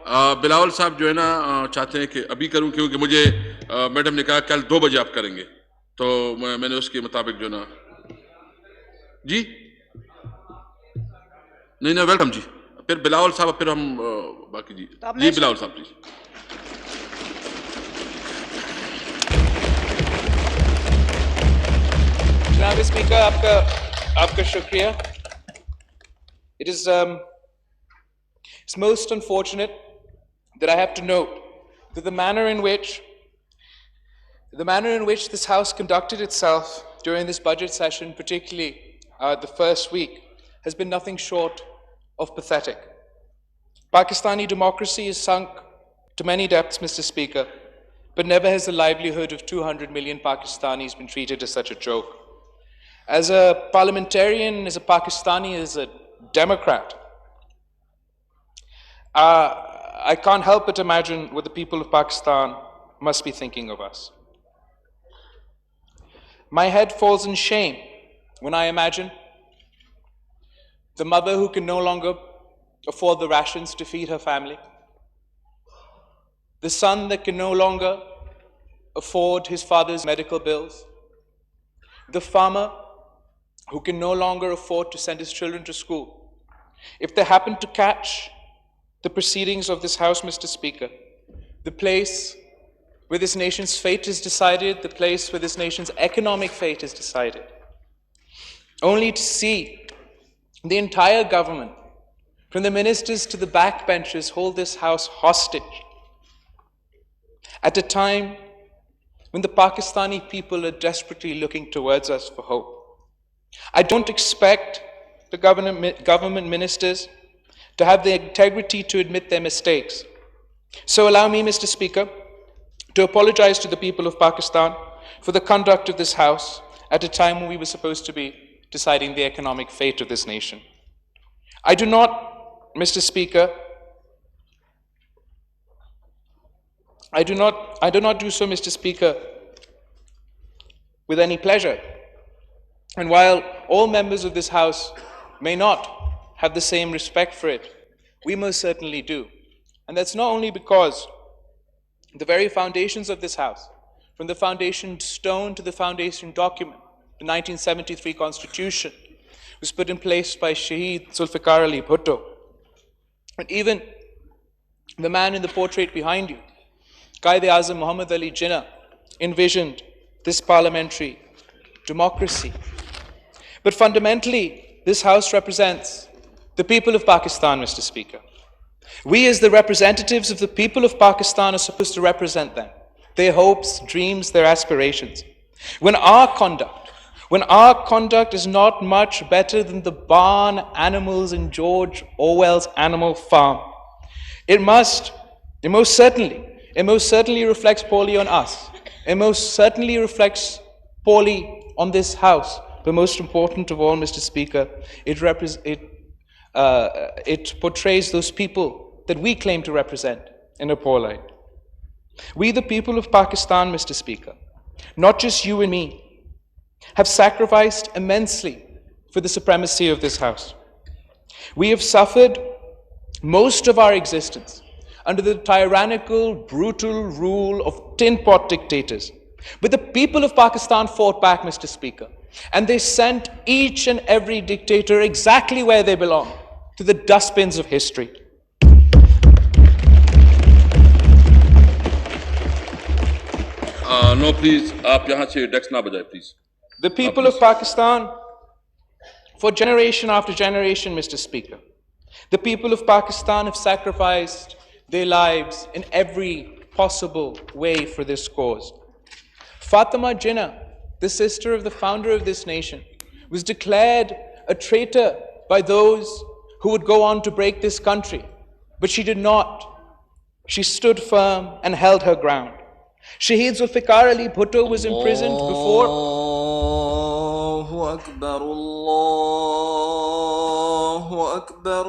बिलावल साहब जो है ना चाहते हैं कि अभी करूं, क्योंकि मुझे मैडम ने कहा कल 2 बजे आप करेंगे, तो मैंने उसके मुताबिक जो ना जी नहीं नहीं वेलकम जी। फिर बिलावल साहब, फिर हम बाकी जी जी बिलावल साहब जी। जनाब स्पीकर, आपका शुक्रिया। It's most unfortunate that I have to note that the manner in which this House conducted itself during this budget session, particularly the first week, has been nothing short of pathetic. Pakistani democracy is sunk to many depths, Mr. Speaker, but never has the livelihood of 200 million Pakistanis been treated as such a joke. As a parliamentarian, as a Pakistani, as a Democrat, I can't help but imagine what the people of Pakistan must be thinking of us. My head falls in shame when I imagine the mother who can no longer afford the rations to feed her family, the son that can no longer afford his father's medical bills, the farmer who can no longer afford to send his children to school. If they happen to catch the proceedings of this House, Mr. Speaker, the place where this nation's fate is decided, the place where this nation's economic fate is decided, only to see the entire government, from the ministers to the backbenchers, hold this House hostage at a time when the Pakistani people are desperately looking towards us for hope. I don't expect the government ministers to have the integrity to admit their mistakes. So allow me, Mr. Speaker, to apologize to the people of Pakistan for the conduct of this House at a time when we were supposed to be deciding the economic fate of this nation. I do not, Mr. Speaker, I do not do so, Mr. Speaker, with any pleasure. And while all members of this House may not have the same respect for it, we most certainly do. And that's not only because the very foundations of this House, from the foundation stone to the foundation document, the 1973 Constitution, was put in place by Shaheed Zulfikar Ali Bhutto. And even the man in the portrait behind you, Qaid-e-Azam Muhammad Ali Jinnah, envisioned this parliamentary democracy. But fundamentally, this House represents the people of Pakistan, Mr. Speaker. We, as the representatives of the people of Pakistan, are supposed to represent them, their hopes, dreams, their aspirations. When our conduct is not much better than the barn animals in George Orwell's Animal Farm, it most certainly reflects poorly on us. It most certainly reflects poorly on this House. But most important of all, Mr. Speaker, it portrays those people that we claim to represent in a poor light. We, the people of Pakistan, Mr. Speaker, not just you and me, have sacrificed immensely for the supremacy of this House. We have suffered most of our existence under the tyrannical, brutal rule of tin pot dictators. But the people of Pakistan fought back, Mr. Speaker, and they sent each and every dictator exactly where they belong, to the dustbins of history. No, please, आप यहाँ से desk ना बजाए, please. The people of Pakistan, for generation after generation, Mr. Speaker, the people of Pakistan have sacrificed their lives in every possible way for this cause. Fatima Jinnah, the sister of the founder of this nation, was declared a traitor by those who would go on to break this country. But she did not. She stood firm and held her ground. Shaheed Zulfikar Ali Bhutto was imprisoned before. Allahu Akbar, Allahu Akbar,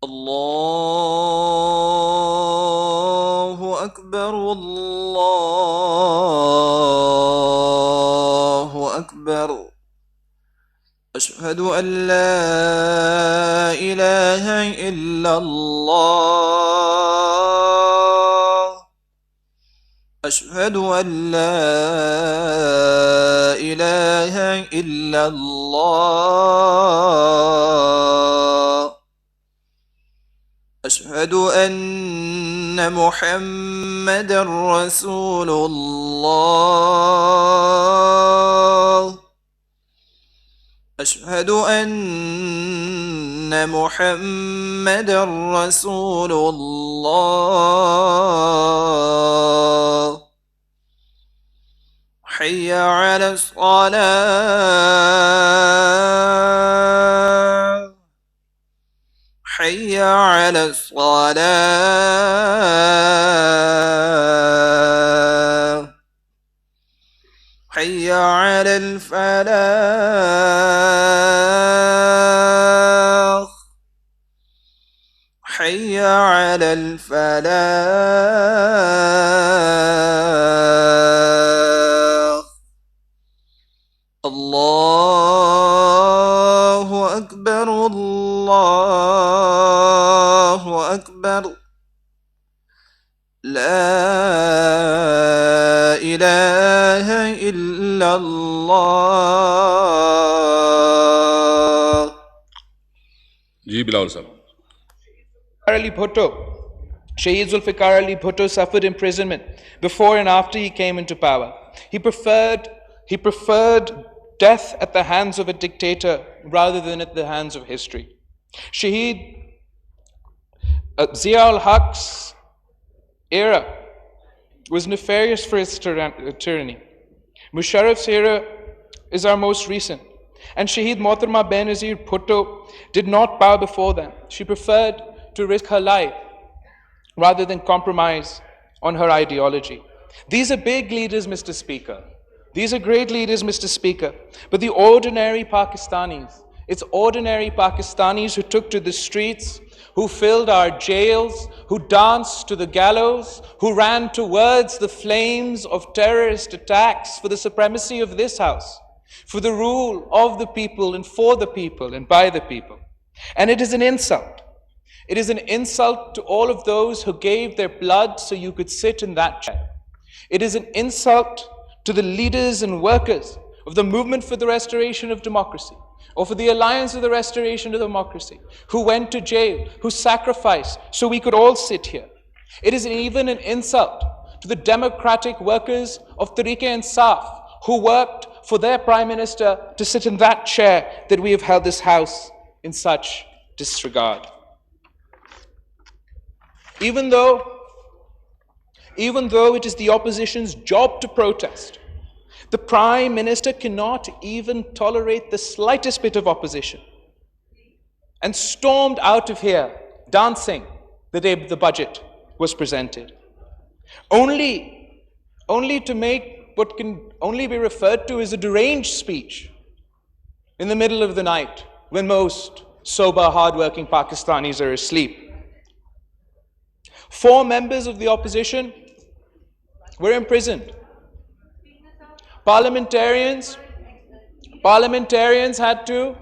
Allahu Akbar, Allahu Akbar. أشهد أن لا إله إلا الله أشهد أن لا إله إلا الله أشهد أن محمدا رسول الله أشهد أن محمدا رسول الله حي على الصلاة حي على الصلاة حي على الفلاح حي على الفلاح الله أكبر الله أكبر لا إله إلا الله जी बिलावल साहब Ali Bhutto, Shaheed Zulfikar Ali Bhutto suffered imprisonment before and after he came into power. He preferred death at the hands of a dictator rather than at the hands of history. Shaheed Zia-ul-Haq's era was nefarious for its tyranny. Musharraf's era is our most recent. And Shaheed Mohtarma Benazir Bhutto did not bow before them. She preferred to risk her life rather than compromise on her ideology. These are big leaders, Mr. Speaker. These are great leaders, Mr. Speaker. But the ordinary Pakistanis, it's ordinary Pakistanis who took to the streets, who filled our jails, who danced to the gallows, who ran towards the flames of terrorist attacks for the supremacy of this house, for the rule of the people and for the people and by the people. And it is an insult. It is an insult to all of those who gave their blood so you could sit in that chair. It is an insult to the leaders and workers of the movement for the restoration of democracy, or for the Alliance of the Restoration of Democracy, who went to jail, who sacrificed so we could all sit here. It is even an insult to the democratic workers of Tehreek-e-Insaf, who worked for their Prime Minister to sit in that chair that we have held this House in such disregard. Even though it is the opposition's job to protest, the Prime Minister cannot even tolerate the slightest bit of opposition, and stormed out of here dancing the day the budget was presented, only to make what can only be referred to as a deranged speech in the middle of the night when most sober, hard-working Pakistanis are asleep. 4 members of the opposition were imprisoned. Parliamentarians had to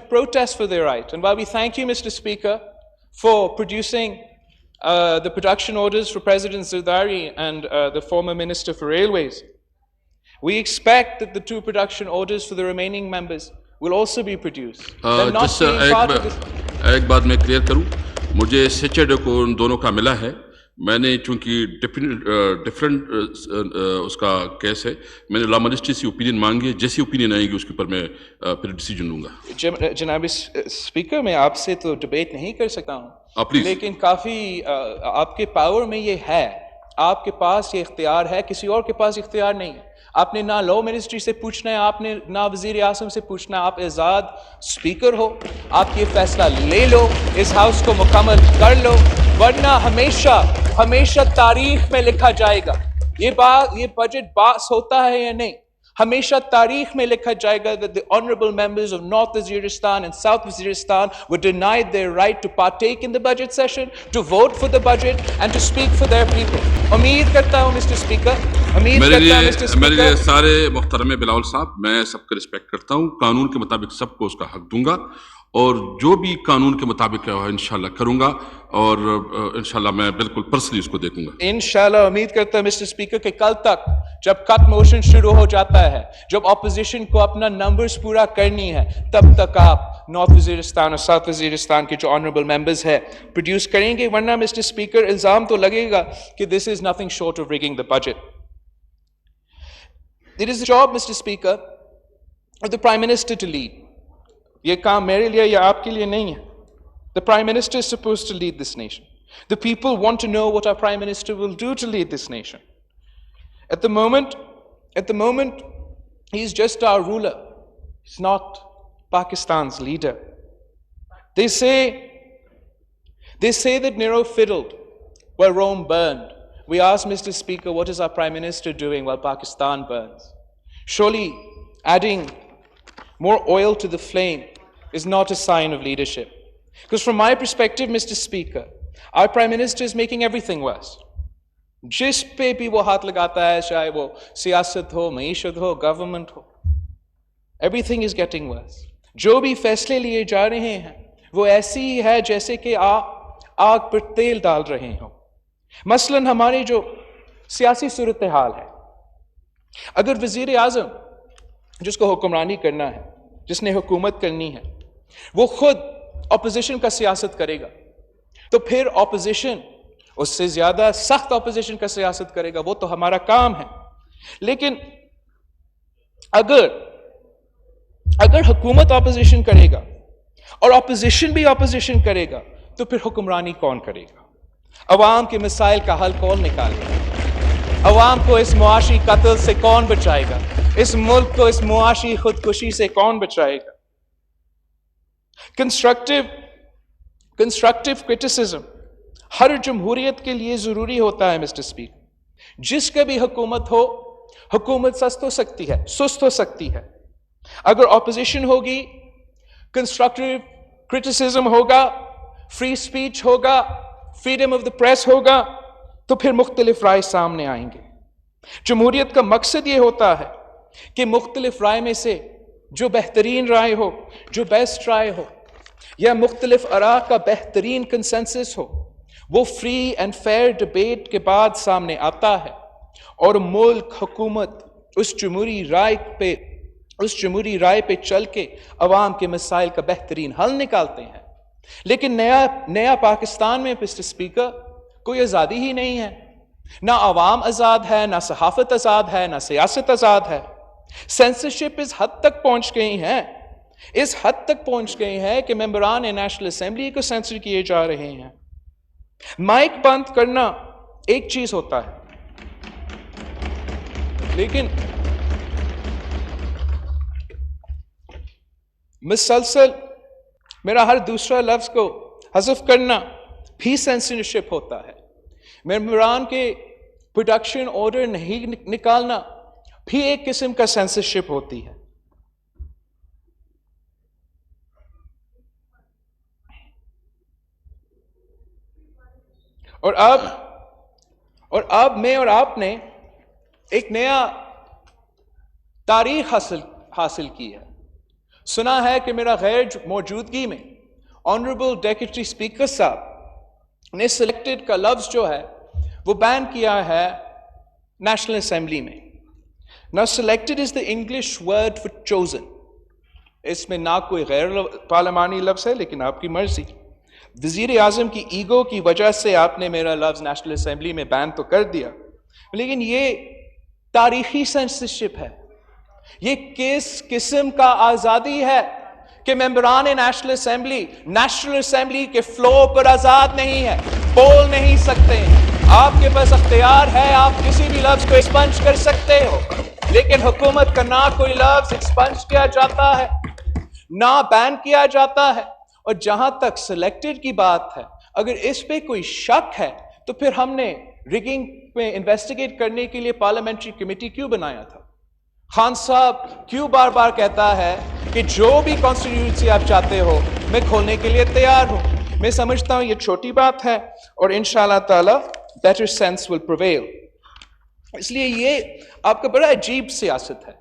protest for their right. And while we thank you, Mr. Speaker, for producing the production orders for President Zardari and the former Minister for Railways, we expect that the 2 production orders for the remaining members will also be produced. एक बात मैं clear करूं, मुझे Saturday को उन दोनों का मिला है. मैंने चूंकि डिफरेंट उसका केस है, मैंने लॉ मजिस्ट्रेट से ओपिनियन मांगी है. जैसी ओपिनियन आएगी उसके ऊपर मैं फिर डिसीजन लूंगा. जनाब स्पीकर, मैं आपसे तो डिबेट नहीं कर सकता हूँ, लेकिन काफ़ी आपके पावर में ये है, आपके पास ये इख्तियार है, किसी और के पास इख्तियार नहीं है. आपने ना लॉ मिनिस्ट्री से पूछना है, आपने ना वजीर आज़म से पूछना है. आप आज़ाद स्पीकर हो, आप ये फैसला ले लो, इस हाउस को मुकम्मल कर लो, वरना हमेशा तारीख में लिखा जाएगा ये बजट पास होता है या नहीं. ہمیشہ تاریخ میں لکھا جائے گا that the honorable members of North Waziristan and South Waziristan were denied their right to partake in the budget session, to vote for the budget and to speak for their people. امید کرتا ہوں Mr. Speaker, امید کرتا ہوں Mr. میرے لیے Speaker. سارے محترم بلاول صاحب، میں سب کا رسپیکٹ کرتا ہوں، قانون کے مطابق سب کو اس کا حق دوں گا، اور جو بھی قانون کے مطابق ہے انشاءاللہ کروں گا، اور انشاءاللہ میں بالکل پرسنلی اس کو دیکھوں گا. انشاءاللہ امید کرتا ہوں مسٹر اسپیکر کہ کل تک جب کٹ موشن شروع ہو جاتا ہے، جب اپوزیشن کو اپنا نمبرز پورا کرنی ہے، تب تک آپ نارتھ وزیرستان اور ساؤتھ وزیرستان کے جو آنریبل ممبرز ہیں پروڈیوس کریں گے، ورنہ مسٹر اسپیکر الزام تو لگے گا کہ this is nothing short of rigging the budget. It is the job, Mr. Speaker, of the Prime Minister to lead. یہ کام میرے لیے یا آپ کے لیے نہیں ہے. The Prime Minister is supposed to lead this nation. The people want to know what our Prime Minister will do to lead this nation. At the moment, he's just our ruler. He's not Pakistan's leader. They say that Nero fiddled while Rome burned. We ask, Mr. Speaker, what is our Prime Minister doing while Pakistan burns? Surely adding more oil to the flame is not a sign of leadership. Because from my perspective, Mr. Speaker, our Prime Minister is making everything worse. جس پہ بھی وہ ہاتھ لگاتا ہے، چاہے وہ سیاست ہو، معیشت ہو، گورنمنٹ ہو، everything is getting worse. جو بھی فیصلے لیے جا رہے ہیں وہ ایسی ہی ہے جیسے کہ آگ پر تیل ڈال رہے ہوں. مثلاً ہماری جو سیاسی صورتحال ہے، اگر وزیر اعظم جس کو حکمرانی کرنا ہے، جس نے حکومت کرنی ہے، وہ خود اپوزیشن کا سیاست کرے گا، تو پھر اپوزیشن اس سے زیادہ سخت اپوزیشن کا سیاست کرے گا. وہ تو ہمارا کام ہے. لیکن اگر حکومت اپوزیشن کرے گا اور اپوزیشن بھی اپوزیشن کرے گا تو پھر حکمرانی کون کرے گا؟ عوام کے مسائل کا حل کون نکالے گا؟ عوام کو اس معاشی قتل سے کون بچائے گا؟ اس ملک کو اس معاشی خودکشی سے کون بچائے گا؟ کنسٹرکٹیو کرٹیسزم ہر جمہوریت کے لیے ضروری ہوتا ہے مسٹر اسپیکر. جس کا بھی حکومت ہو، حکومت سست ہو سکتی ہے. اگر اپوزیشن ہوگی، کنسٹرکٹیو کرٹیسزم ہوگا، فری اسپیچ ہوگا، فریڈم آف دا پریس ہوگا، تو پھر مختلف رائے سامنے آئیں گے. جمہوریت کا مقصد یہ ہوتا ہے کہ مختلف رائے میں سے جو بہترین رائے ہو، جو بیسٹ رائے ہو، یا مختلف آراء کا بہترین کنسنسس ہو، وہ فری اینڈ فیئر ڈبیٹ کے بعد سامنے آتا ہے، اور ملک، حکومت اس جمہوری رائے پہ چل کے عوام کے مسائل کا بہترین حل نکالتے ہیں. لیکن نیا پاکستان میں مسٹر اسپیکر کوئی آزادی ہی نہیں ہے. نہ عوام آزاد ہے، نہ صحافت آزاد ہے، نہ سیاست آزاد ہے. سینسرشپ اس حد تک پہنچ گئی ہے کہ ممبران نیشنل اسمبلی کو سینسر کیے جا رہے ہیں. مائک بند کرنا ایک چیز ہوتا ہے، لیکن مسلسل میرا ہر دوسرا لفظ کو حذف کرنا بھی سینسرشپ ہوتا ہے. ممبران کے پروڈکشن آرڈر نہیں نکالنا بھی ایک قسم کا سینسرشپ ہوتی ہے. اور اب میں اور آپ نے ایک نیا تاریخ حاصل کی ہے. سنا ہے کہ میرا غیر موجودگی میں آنریبل ڈیپٹی اسپیکر صاحب نے سلیکٹڈ کا لفظ جو ہے وہ بین کیا ہے نیشنل اسمبلی میں. Now selected is the English word for chosen. اس میں نہ کوئی غیر پارلیمانی لفظ ہے، لیکن آپ کی مرضی. وزیر اعظم کی ایگو کی وجہ سے آپ نے میرا لفظ نیشنل اسمبلی میں بین تو کر دیا، لیکن یہ تاریخی سینسرشپ ہے. یہ کس قسم کا آزادی ہے کہ ممبران نیشنل اسمبلی کے فلور پر آزاد نہیں ہے، بول نہیں سکتے. آپ کے پاس اختیار ہے، آپ کسی بھی لفظ کو ایکسپنج کر سکتے ہو، لیکن حکومت کا نہ کوئی لفظ ایکسپنج کیا جاتا ہے، نہ بین کیا جاتا ہے. اور جہاں تک سلیکٹڈ کی بات ہے، اگر اس پہ کوئی شک ہے تو پھر ہم نے ریگنگ پہ انویسٹیگیٹ کرنے کے لیے پارلیمنٹری کمیٹی کیوں بنایا تھا؟ खान साहब क्यों बार बार कहता है कि जो भी कॉन्स्टिट्यूंसी आप चाहते हो मैं खोलने के लिए तैयार हूं। मैं समझता हूं ये छोटी बात है और इंशाअल्लाह ताला बेटर सेंस विल प्रिवेल। इसलिए ये आपका बड़ा अजीब सियासत है।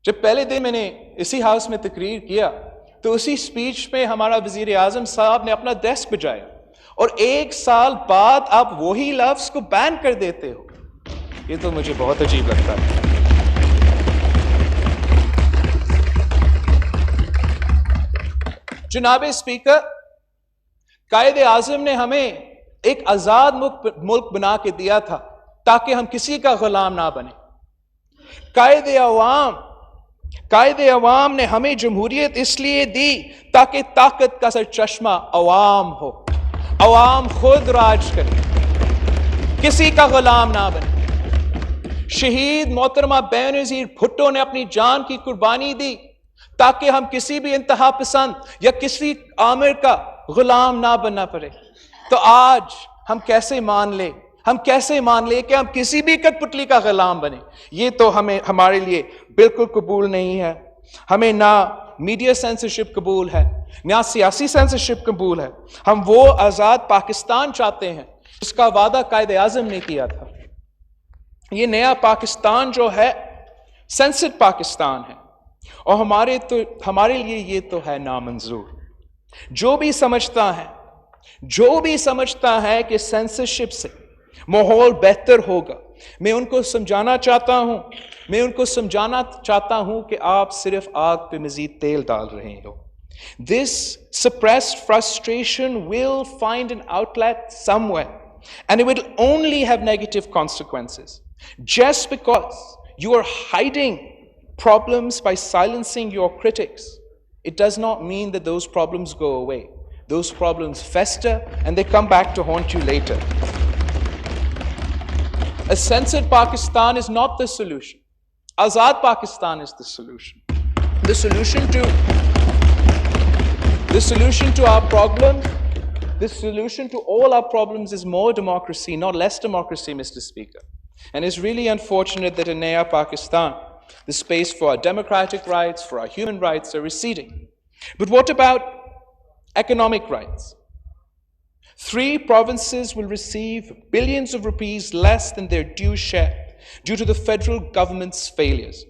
जब पहले दिन मैंने इसी हाउस में तकरीर किया तो उसी स्पीच में हमारा वजीर आजम साहब ने अपना डेस्क बजाया और 1 साल बाद आप वही लफ्ज को बैन कर देते हो। ये तो मुझे बहुत अजीब लगता है। जनाब स्पीकर, कायदे आजम ने हमें एक आजाद मुल्क बना के दिया था ताकि हम किसी का गुलाम ना बने। कायदे अवाम ने हमें जमहूरियत इसलिए दी ताकि ताकत का सरचश्मा अवाम हो, अवाम खुद राज करे, किसी का गुलाम ना बने। शहीद मोहतरमा बेनजीर भुट्टो ने अपनी जान की कुर्बानी दी ताकि हम किसी भी इंतहा पसंद या किसी आमिर का गुलाम ना बनना पड़े। तो आज हम कैसे मान ले कि हम किसी भी कठपुतली का गुलाम बने? ये तो हमारे लिए बिल्कुल कबूल नहीं है। हमें ना मीडिया सेंसरशिप कबूल है, ना सियासी सेंसरशिप कबूल है। हम वो आजाद पाकिस्तान चाहते हैं जिसका वादा कायदे आजम ने किया था। ये नया पाकिस्तान जो है सेंसर्ड पाकिस्तान है और हमारे लिए ये तो है नामंजूर। जो भी समझता है कि सेंसरशिप से माहौल बेहतर होगा, मैं उनको समझाना चाहता हूं कि आप सिर्फ आग पे मजीद तेल डाल रहे हो। This suppressed frustration will find an outlet somewhere and it will only have negative consequences. Just because you are hiding problems by silencing your critics, it does not mean that those problems go away. Those problems fester and they come back to haunt you later. A censored Pakistan is not the solution. Azad Pakistan is the solution. The solution to our problems, the solution to all our problems is more democracy, not less democracy, Mr. Speaker. And it's really unfortunate that in Naya Pakistan, the space for our democratic rights, for our human rights are receding. But what about economic rights? 3 provinces will receive billions of rupees less than their due share due to the federal government's failures.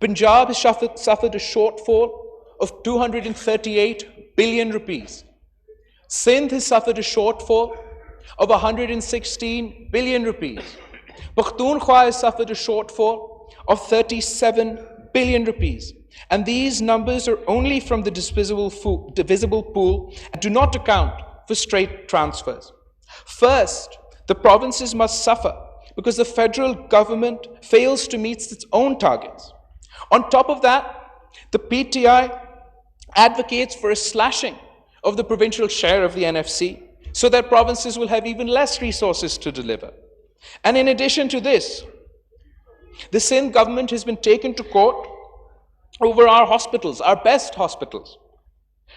Punjab has suffered a shortfall of 238 billion rupees. Sindh has suffered a shortfall of 116 billion rupees. Pakhtunkhwa has suffered a shortfall of 37 billion rupees. And these numbers are only from the divisible pool and do not account for straight transfers. First, the provinces must suffer because the federal government fails to meet its own targets. On top of that, the PTI advocates for a slashing of the provincial share of the NFC so that provinces will have even less resources to deliver. And in addition to this, the Sindh government has been taken to court over our hospitals, our best hospitals.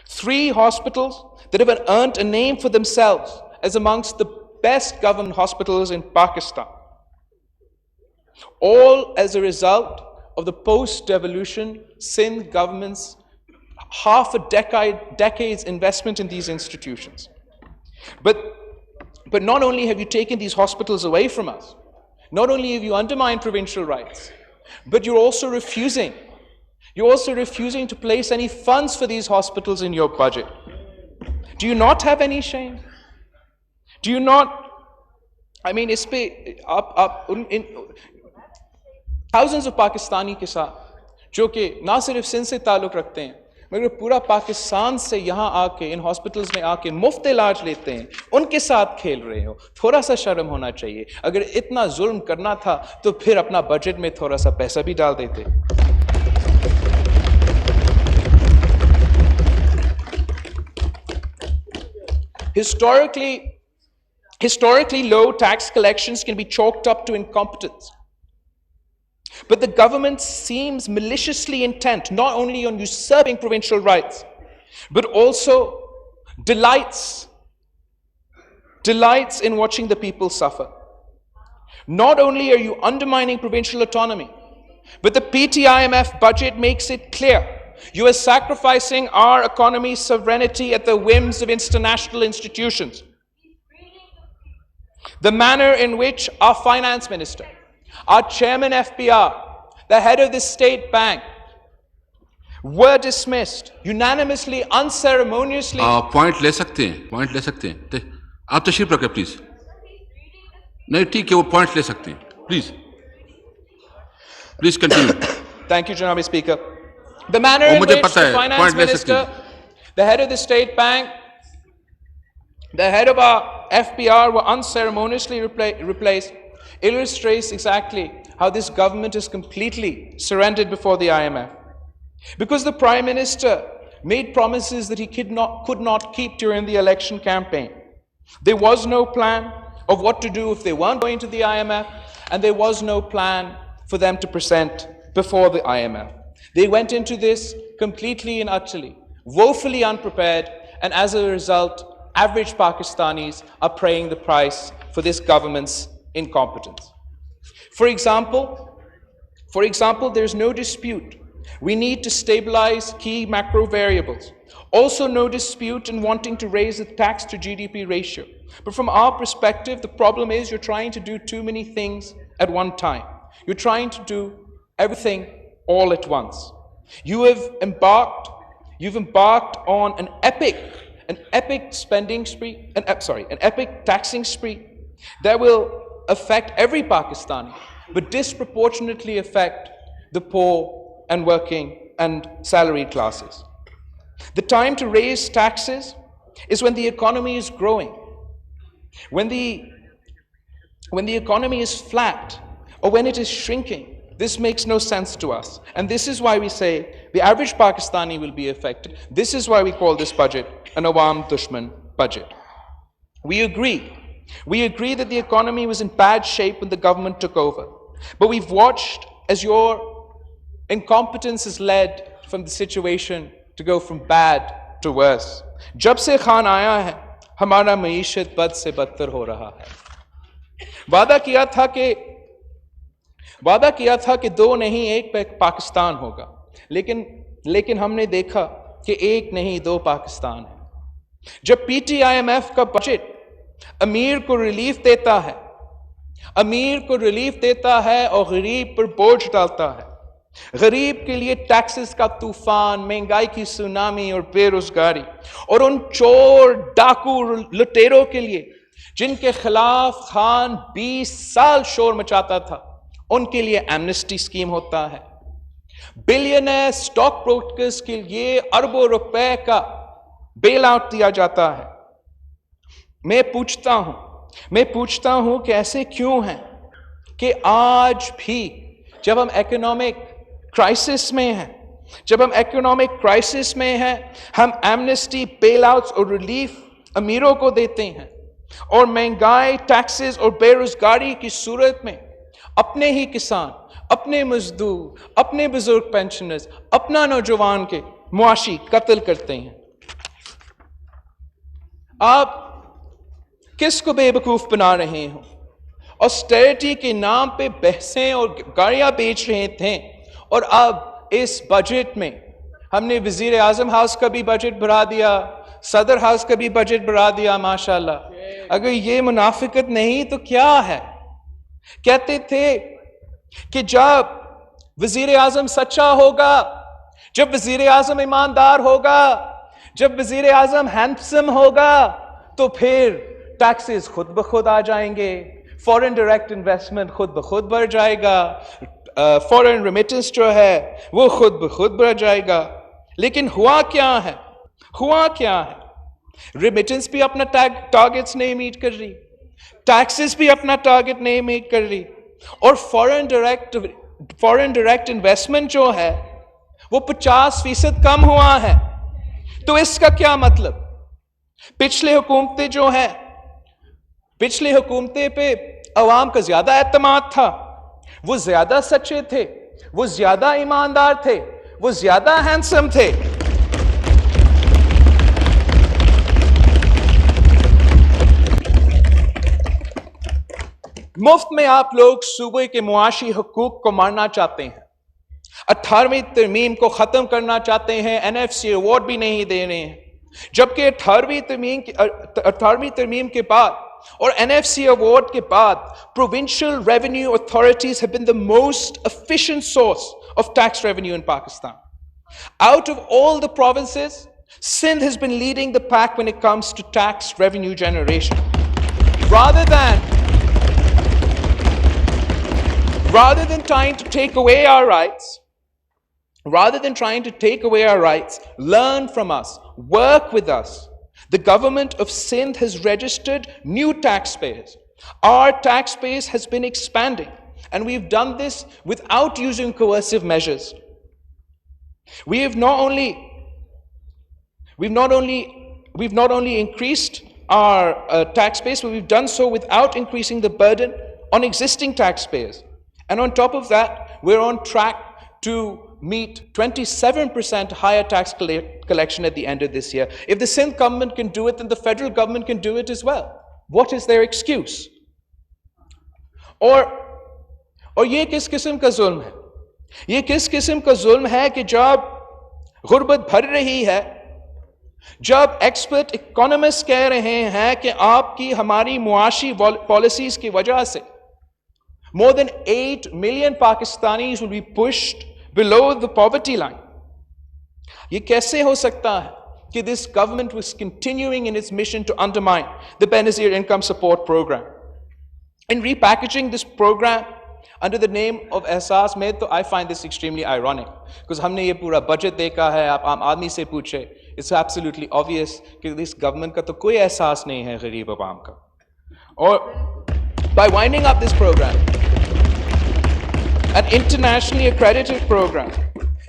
3 hospitals that have earned a name for themselves as amongst the best governed hospitals in Pakistan. All as a result of the post-devolution Sindh government's half a decade's investment in these institutions. But not only have you taken these hospitals away from us, not only have you undermined provincial rights, but you're also refusing to place any funds for these hospitals in your budget. Do you not have any shame? Do you not? I mean, thousands of Pakistani के साथ जो कि ना सिर्फ सिंध से ताल्लुक रखते हैं मगर पूरा पाकिस्तान से यहाँ आके इन हॉस्पिटल्स में आके मुफ्त इलाज लेते हैं, उनके साथ खेल रहे हो। थोड़ा सा शर्म होना चाहिए। अगर इतना जुल्म करना था तो फिर अपना बजट में थोड़ा सा पैसा भी डाल देते। Historically low tax collections can be chalked up to incompetence. But the government seems maliciously intent not only on usurping provincial rights, but also delights in watching the people suffer. Not only are you undermining provincial autonomy, But the PTIMF budget makes it clear you are sacrificing our economy's sovereignty at the whims of international institutions. The manner in which our finance minister, our chairman FBR, the head of the state bank, were dismissed unanimously, unceremoniously. Point ले सकते हैं आप तशरीफ रखें please नहीं ठीक है वो पॉइंट ले सकते हैं please continue Thank you, Janabi Speaker. The manner in which the finance minister, the head of the state bank, the head of our FBR were unceremoniously replaced illustrates exactly how this government is completely surrendered before the IMF. Because the Prime Minister made promises that he could not keep during the election campaign. There was no plan of what to do if they weren't going to the IMF, and there was no plan for them to present before the IMF. They went into this completely and utterly, woefully unprepared, and as a result, average Pakistanis are paying the price for this government's incompetence. For example, there is no dispute. We need to stabilize key macro variables. Also no dispute in wanting to raise the tax to GDP ratio. But from our perspective, the problem is you're trying to do too many things at one time. You're trying to do everything all at once. You've embarked on an epic spending spree, an epic taxing spree that will affect every Pakistani, but disproportionately affect the poor and working and salaried classes. The time to raise taxes is when the economy is growing, when the economy is flat, or when it is shrinking. This makes no sense to us. And this is why we say the average Pakistani will be affected. This is why we call this budget an Awam Dushman budget. We agree that the economy was in bad shape when the government took over. But we've watched as your incompetence has led from the situation to go from bad to worse. Jab se Khan aaya hai, hamara maishat bad se badtar ho raha hai. वादा किया था कि दो नहीं एक पाकिस्तान होगा, लेकिन हमने देखा कि एक नहीं दो पाकिस्तान है। जब PTIMF का बजट अमीर को रिलीफ देता है और गरीब पर बोझ डालता है, गरीब के लिए टैक्सेस का तूफान, महंगाई की सुनामी और बेरोजगारी, और उन चोर डाकू लुटेरों के लिए जिनके खिलाफ खान 20 साल शोर मचाता था, उनके लिए एमनेस्टी स्कीम होता है। बिलियनर स्टॉक ब्रोकर्स के लिए अरबों रुपए का बेल आउट दिया जाता है। मैं पूछता हूं कि ऐसे क्यों है कि आज भी जब हम इकोनॉमिक क्राइसिस में हैं, हम एमनेस्टी, बेल आउट्स और रिलीफ अमीरों को देते हैं, और महंगाई, टैक्सेस और बेरोजगारी की सूरत में अपने ही किसान, अपने मजदूर, अपने बुजुर्ग पेंशनर्स, अपना नौजवान के मुआशी कत्ल करते हैं। आप किसको बेवकूफ बना रहे हो? ऑस्टेरिटी के नाम पे बहसें और गाड़ियां बेच रहे थे, और अब इस बजट में हमने वजीर आजम हाउस का भी बजट बढ़ा दिया, सदर हाउस का भी बजट बढ़ा दिया। माशाल्लाह, अगर ये मुनाफिकत नहीं तो क्या है? कहते थे कि जब वजीर आजम सच्चा होगा, जब वजीर आजम ईमानदार होगा, जब वजीर आजम हैंडसम होगा, तो फिर टैक्सेस खुद ब खुद आ जाएंगे, फॉरेन डायरेक्ट इन्वेस्टमेंट खुद ब खुद बढ़ जाएगा, फॉरेन रेमिटेंस जो है वो खुद ब खुद बढ़ जाएगा। लेकिन हुआ क्या है? रेमिटेंस भी अपना टारगेट्स नहीं मीट कर रही, टैक्सेस भी अपना टारगेट नहीं मीट कर रही, और फॉरेन डायरेक्ट इन्वेस्टमेंट जो है वो 50% कम हुआ है। तो इसका क्या मतलब? पिछले हुकूमतें पे अवाम का ज्यादा एतमाद था, वो ज्यादा सच्चे थे, वो ज्यादा ईमानदार थे, वो ज्यादा हैंडसम थे। मुफ्त में आप लोग सूबे के मुआशी हुकूक को मारना चाहते हैं, 18वीं तरमीम को खत्म करना चाहते हैं, NFC अवार्ड भी नहीं दे रहे हैं, जबकि 18वीं तरमीम के बाद और NFC award के बाद provincial revenue authorities have been the most efficient source of tax revenue in Pakistan. Out of all the provinces, Sindh has been leading the pack when it comes to tax revenue generation. Rather than trying to take away our rights, learn from us, work with us. The government of Sindh has registered new taxpayers. Our tax base has been expanding, and we've done this without using coercive measures. We've not only increased our tax base, but we've done so without increasing the burden on existing taxpayers. And on top of that, we're on track to meet 27% higher tax collection at the end of this year. If the Sindh government can do it, then the federal government can do it as well. What is their excuse? और ये किस किस्म का जुल्म है? ये किस किस्म का जुल्म है कि जब गुर्बत भर रही है, जब एक्सपर्ट इकोनॉमिस्ट कह रहे हैं कि आपकी हमारी मुआशी पॉलिसीज की वजह से more than 8 million Pakistanis will be pushed below the poverty line. ये कैसे हो सकता है कि this government was continuing in its mission to undermine the Benazir Income Support Program? In repackaging this program under the name of Ehsaas Mein, I find this extremely ironic, because हमने ये पूरा budget देखा है, आप आम आदमी से पूछे, it's absolutely obvious कि this government का तो कोई एहसास नहीं है गरीब अवाम का. और by winding up this program, an internationally accredited program,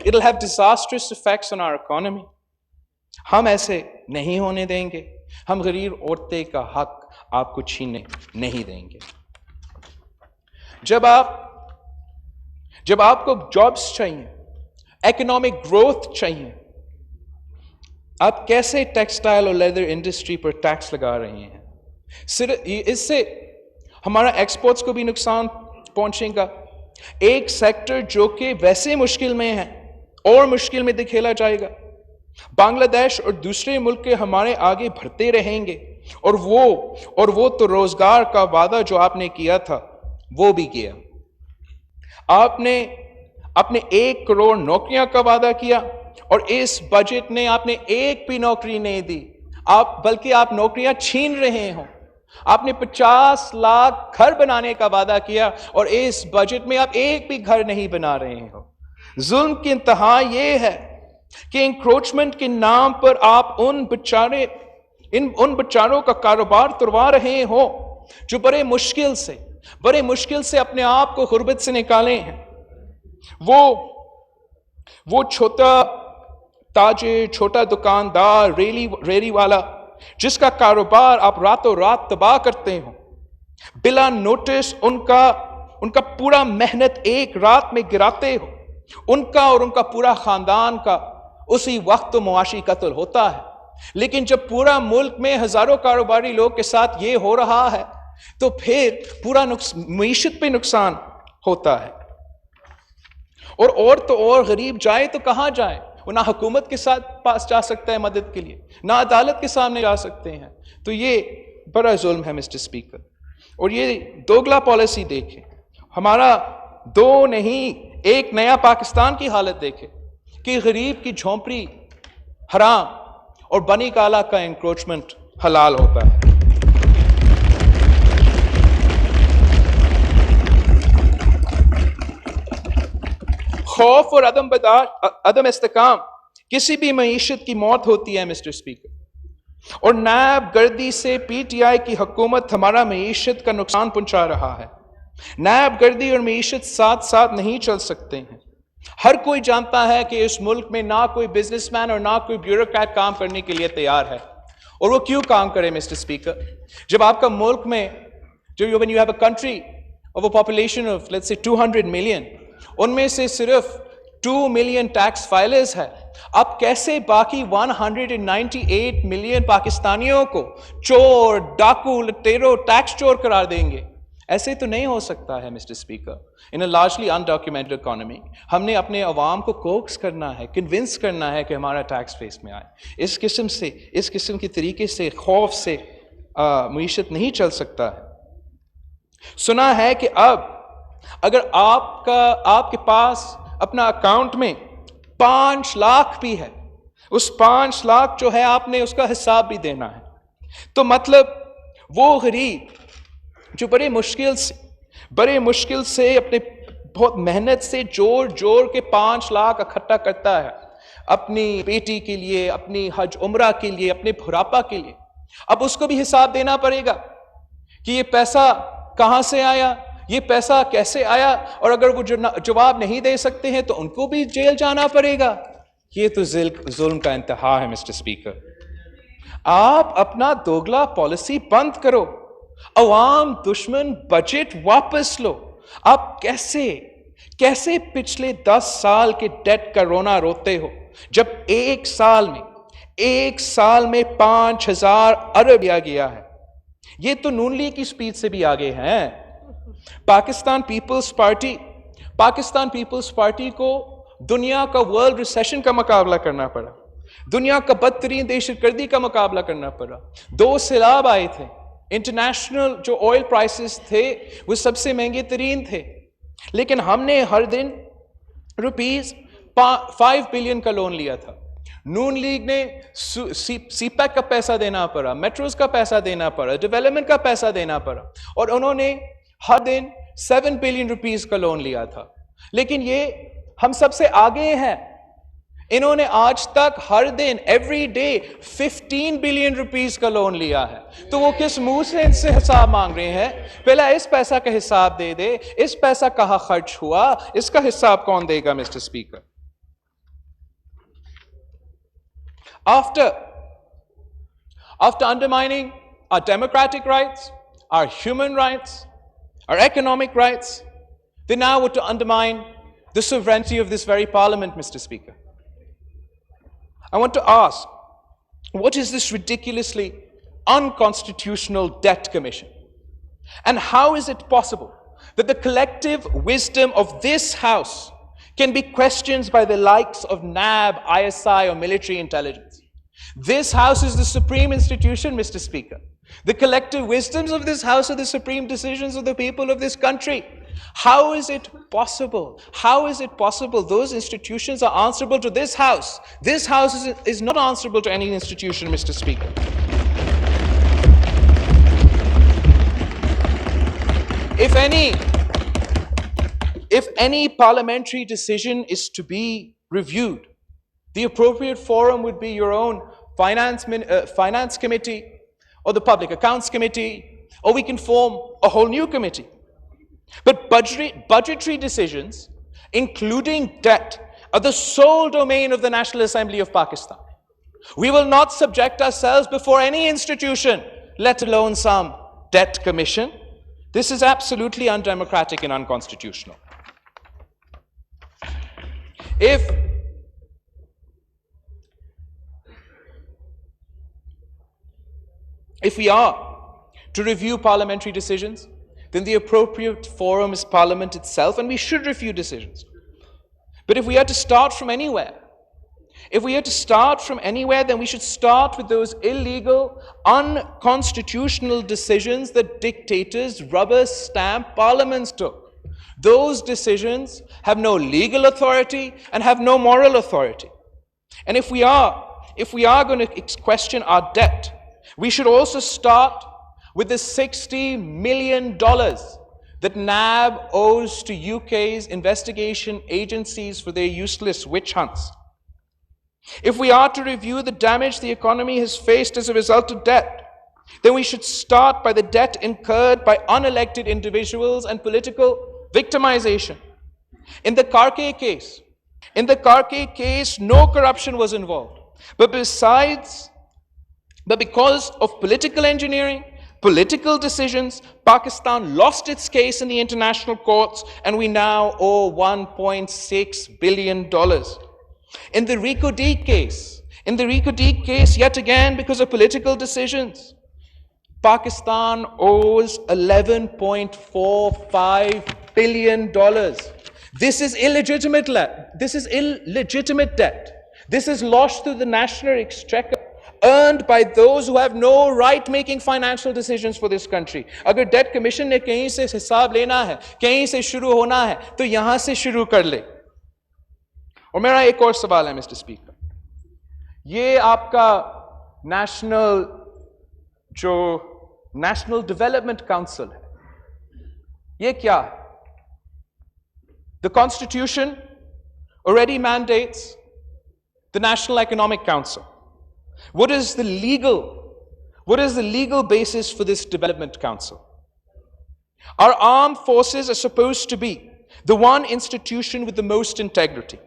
it'll have disastrous effects on our economy. हम ऐसे नहीं होने देंगे. हम गरीब औरतें का हक आपको छीनने नहीं देंगे. जब आपको जॉब्स चाहिए, इकोनॉमिक ग्रोथ चाहिए, आप कैसे टेक्सटाइल और लेदर इंडस्ट्री पर टैक्स लगा रहे हैं? सिर्फ इससे हमारा एक्सपोर्ट्स को भी नुकसान पहुंचेगा. एक सेक्टर जो कि वैसे मुश्किल में है और मुश्किल में दिखेला जाएगा. बांग्लादेश और दूसरे मुल्क के हमारे आगे बढ़ते रहेंगे, और वो तो रोजगार का वादा जो आपने किया था वो भी किया. आपने 1 करोड़ नौकरियां का वादा किया, और इस बजट ने आपने एक भी नौकरी नहीं दी. बल्कि आप नौकरियां छीन रहे हो. आपने 50 लाख घर बनाने का वादा किया, और इस बजट में आप एक भी घर नहीं बना रहे हो. जुल्म की इंतहा यह है कि इंक्रोचमेंट के नाम पर आप उन बेचारों का कारोबार तुड़वा रहे हो जो बड़े मुश्किल से अपने आप को गुर्बत से निकाले हैं. वो छोटा ताजिर, छोटा दुकानदार, रेली वाला, जिसका कारोबार आप रातों रात तबाह करते हो. बिला नोटिस उनका पूरा मेहनत एक रात में गिराते हो. उनका और उनका पूरा खानदान का उसी वक्त तो मुआशी कत्ल होता है. लेकिन जब पूरा मुल्क में हजारों कारोबारी लोग के साथ ये हो रहा है, तो फिर पूरा मईशत पे नुकसान होता है. और तो और गरीब जाए तो कहां जाए? वो ना हुकूमत के साथ पास जा सकता है मदद के लिए, ना अदालत के सामने जा सकते हैं. तो ये बड़ा जुल्म है मिस्टर स्पीकर. और ये दोगला पॉलिसी देखें, हमारा 2 नहीं एक नया पाकिस्तान की हालत देखें कि गरीब की झोंपड़ी हराम और बनी काला का एंक्रोचमेंट हलाल होता है. खौफ और अदम इस्तेकाम किसी भी मईशत की मौत होती है मिस्टर स्पीकर. और नायब गर्दी से PTI की हुकूमत हमारा मईशत का नुकसान पहुंचा रहा है. नायब गर्दी और मईशत साथ साथ नहीं चल सकते हैं. हर कोई जानता है कि इस मुल्क में ना कोई बिजनेसमैन और ना कोई ब्यूरोक्रेट काम करने के लिए तैयार है. और वो क्यों काम करे मिस्टर स्पीकर? जब आपका मुल्क में when you have a country of a population of let's say 200 million, उनमें से सिर्फ 2 million टैक्स फाइलर्स है, आप कैसे बाकी 198 मिलियन पाकिस्तानियों को चोर, डाकू, लुटेरो, टैक्स चोर करार देंगे? ऐसे तो नहीं हो सकता है मिस्टर स्पीकर। इन अ लार्जली अनडॉक्यूमेंटेड इकोनॉमी हमने अपने अवाम को कोक्स करना है, कन्विंस करना है कि हमारा टैक्स फेस में आए। इस किस्म के तरीके से, खौफ से मईशत नहीं चल सकता है। सुना है कि अब अगर आपके पास अपना अकाउंट में 5 लाख भी है, उस 5 लाख जो है आपने उसका हिसाब भी देना है। तो मतलब वो गरीब जो बड़े मुश्किल से अपने बहुत मेहनत से जोड़ के 5 लाख इकट्ठा करता है अपनी बेटी के लिए, अपनी हज उम्रा के लिए, अपने बुढ़ापा के लिए, अब उसको भी हिसाब देना पड़ेगा कि ये पैसा कहां से आया, ये पैसा कैसे आया, और अगर वो जवाब नहीं दे सकते हैं तो उनको भी जेल जाना पड़ेगा। ये तो जुल्म का इंतहा है मिस्टर स्पीकर। आप अपना दोगला पॉलिसी बंद करो, अवाम दुश्मन बजट वापस लो। आप कैसे पिछले 10 साल के डेट का रोना रोते हो, जब एक साल में 5,000 अरब दिया गया है। ये तो नून लीग की स्पीच से भी आगे हैं। पाकिस्तान पीपल्स पार्टी को दुनिया का वर्ल्ड रिसेशन का मुकाबला करना पड़ा, दुनिया का बदतरीन दहशतगर्दी का मुकाबला करना पड़ा। 2 सैलाब आए थे, इंटरनेशनल जो ऑयल प्राइसेस थे वो सबसे महंगे तरीन थे, लेकिन हमने हर दिन ₹5 बिलियन का लोन लिया था। नून लीग ने सीपैक का पैसा देना पड़ा, मेट्रोस का पैसा देना पड़ा, डेवलपमेंट का पैसा देना पड़ा, और उन्होंने हर दिन ₹7 बिलियन का लोन लिया था। लेकिन ये हम सबसे आगे हैं। इन्होंने आज तक हर दिन एवरी डे 15 बिलियन रुपीस का लोन लिया है। तो वो किस मुंह से इनसे हिसाब मांग रहे हैं? पहले इस पैसा का हिसाब दे, इस पैसा कहां खर्च हुआ, इसका हिसाब कौन देगा mister speaker? After undermining our democratic rights, our human rights, our economic rights, they now want to undermine the sovereignty of this very parliament, Mr. Speaker. I want to ask, what is this ridiculously unconstitutional debt commission? And how is it possible that the collective wisdom of this House can be questioned by the likes of NAB, ISI, or military intelligence? This House is the supreme institution, Mr. Speaker. The collective wisdoms of this House are the supreme decisions of the people of this country. How is it possible? How is it possible those institutions are answerable to this House? This House is not answerable to any institution, Mr. Speaker. If any parliamentary decision is to be reviewed, the appropriate forum would be your own finance committee or the public accounts committee, or we can form a whole new committee. But budgetary decisions, including debt, are the sole domain of the National Assembly of Pakistan. We will not subject ourselves before any institution, let alone some debt commission. This is absolutely undemocratic and unconstitutional. If we are to review parliamentary decisions, then the appropriate forum is Parliament itself, and we should review decisions. But if we are to start from anywhere, then we should start with those illegal, unconstitutional decisions that dictators rubber stamp parliaments took. Those decisions have no legal authority and have no moral authority. And if we are going to question our debt, we should also start with the $60 million that NAB owes to UK's investigation agencies for their useless witch hunts. If we are to review the damage the economy has faced as a result of debt, then we should start by the debt incurred by unelected individuals and political victimization. In the Karke case, no corruption was involved. But because of political engineering, political decisions, Pakistan lost its case in the international courts, and we now owe $1.6 billion. In the Rico Deek case, yet again, because of political decisions, Pakistan owes $11.45 billion. This is illegitimate debt. This is lost through the national exchequer, earned by those who have no right making financial decisions for this country. अगर date commission ने कहीं से हिसाब लेना है, कहीं से शुरू होना है, तो यहां से शुरू कर ले. और मेरा एक और सवाल है मिस्टर स्पीकर, ये आपका नेशनल डेवलपमेंट काउंसिल है, ये क्या है? The Constitution already mandates the National Economic Council. What is the legal basis for this development council? Our armed forces are supposed to be the one institution with the most integrity.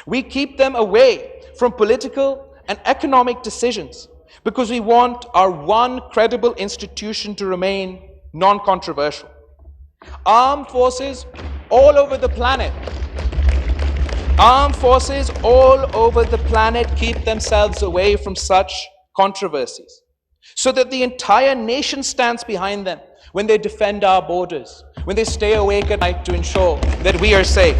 We keep them away from political and economic decisions because we want our one credible institution to remain non-controversial. Armed forces all over the planet keep themselves away from such controversies so that the entire nation stands behind them when they defend our borders, when they stay awake at night to ensure that we are safe.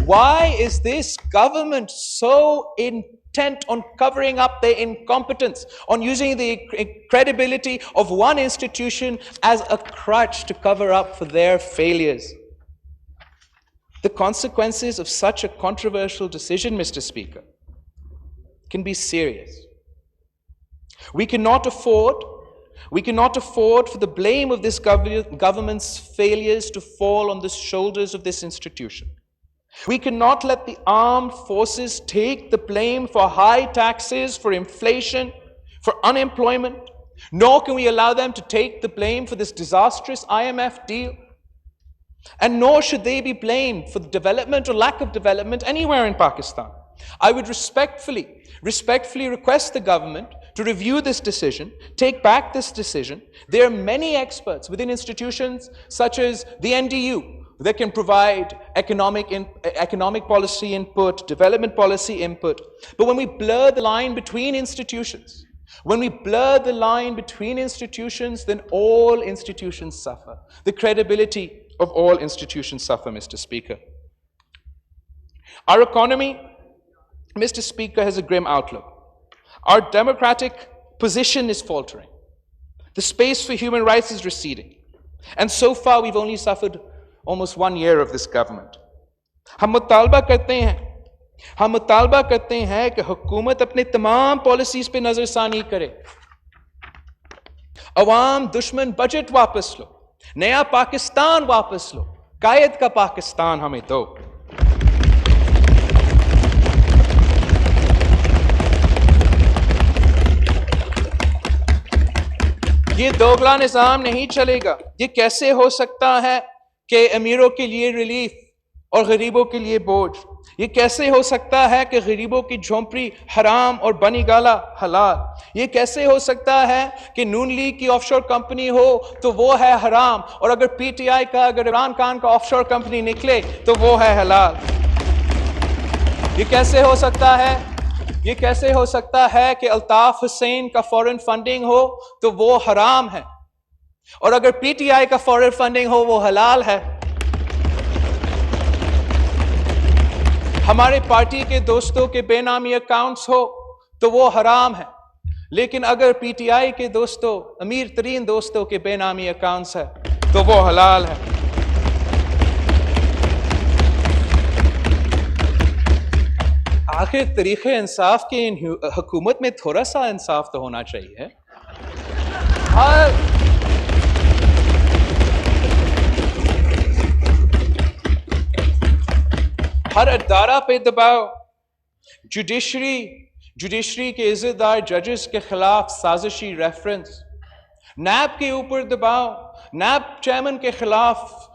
Why is this government so intent on covering up their incompetence, on using the credibility of one institution as a crutch to cover up for their failures? The consequences of such a controversial decision, Mr. Speaker, can be serious. We cannot afford for the blame of this government's failures to fall on the shoulders of this institution. We cannot let the armed forces take the blame for high taxes, for inflation, for unemployment, nor can we allow them to take the blame for this disastrous IMF deal. And nor should they be blamed for the development or lack of development anywhere in Pakistan. I would respectfully request the government to review this decision, take back this decision. There are many experts within institutions such as the NDU that can provide economic policy input, development policy input. But when we blur the line between institutions, then all institutions suffer. The credibility of all institutions suffer, Mr. Speaker. Our economy, Mr. Speaker, has a grim outlook. Our democratic position is faltering. The space for human rights is receding. And so far, we've only suffered almost 1 year of this government. हम मुतालबा करते हैं कि हुकूमत अपने तमाम policies पे नजरसानी करे. अवाम दुश्मन बजट वापस लो, नया पाकिस्तान वापस लो, कायद का पाकिस्तान हमें दो. ये दोगला निजाम नहीं चलेगा. ये कैसे हो सकता है कि अमीरों के लिए रिलीफ और गरीबों के लिए बोझ? ये कैसे हो सकता है कि गरीबों की झोंपड़ी हराम और बनी गाला हलाल? ये कैसे हो सकता है कि नून लीग की ऑफशोर कंपनी हो तो वो है हराम, और अगर पीटीआई का, अगर इमरान खान का ऑफशोर कंपनी निकले तो वो है हलाल? ये कैसे हो सकता है कि अल्ताफ हुसैन का फॉरेन फंडिंग हो तो वो हराम है, और अगर पीटीआई का फॉरेन फंडिंग हो वो हलाल है? हमारे पार्टी के दोस्तों के बेनामी अकाउंट्स हो तो वो हराम है, लेकिन अगर पीटीआई के दोस्तों, अमीर तरीन दोस्तों के बेनामी अकाउंट्स है तो वो हलाल है. आखिर तरीके इंसाफ के इन हुकूमत में थोड़ा सा इंसाफ तो होना चाहिए. हर अदारा पे दबाव, जुडिशरी के इज्जतदार जजेस के खिलाफ साजिशी रेफरेंस, नैब के ऊपर दबाव, नैब चेयरमैन के खिलाफ